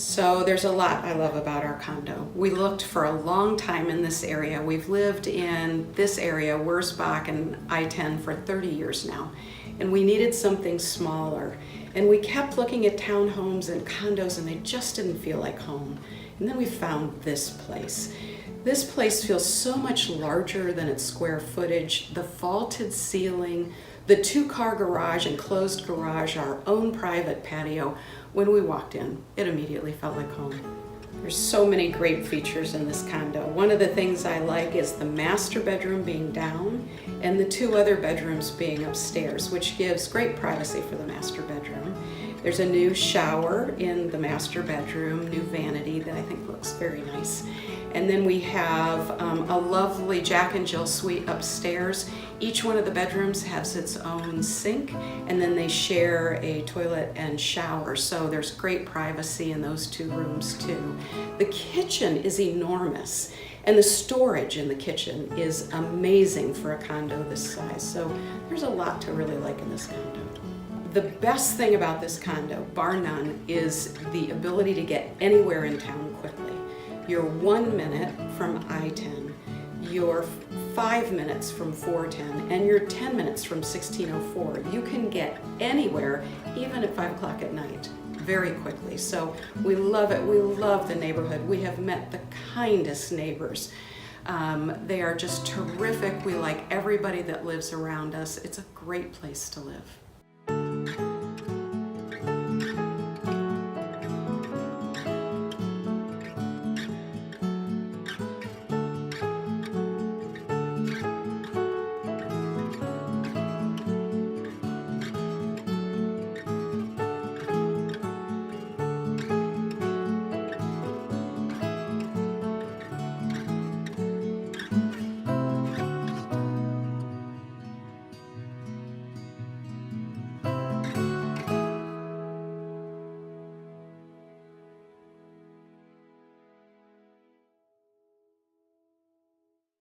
So there's a lot I love about our condo. We looked for a long time in this area. We've lived in this area, Wurzbach and I-10, for 30 years now. And we needed something smaller. And we kept looking at townhomes and condos, and they just didn't feel like home. And then we found this place. This place feels so much larger than its square footage. The vaulted ceiling, the 2-car garage, enclosed garage, our own private patio. When we walked in, it immediately felt like home. There's so many great features in this condo. One of the things I like is the master bedroom being down and the 2 other bedrooms being upstairs, which gives great privacy for the master bedroom. There's a new shower in the master bedroom, new vanity that I think looks very nice. And then we have a lovely Jack and Jill suite upstairs. Each one of the bedrooms has its own sink, and then they share a toilet and shower, so there's great privacy in those 2 rooms too. The kitchen is enormous, and the storage in the kitchen is amazing for a condo this size, so there's a lot to really like in this condo. The best thing about this condo, bar none, is the ability to get anywhere in town quickly. You're 1 minute from I-10, you're 5 minutes from 410, and you're 10 minutes from 1604. You can get anywhere, even at 5 o'clock at night, very quickly. So we love it. We love the neighborhood. We have met the kindest neighbors. They are just terrific. We like everybody that lives around us. It's a great place to live.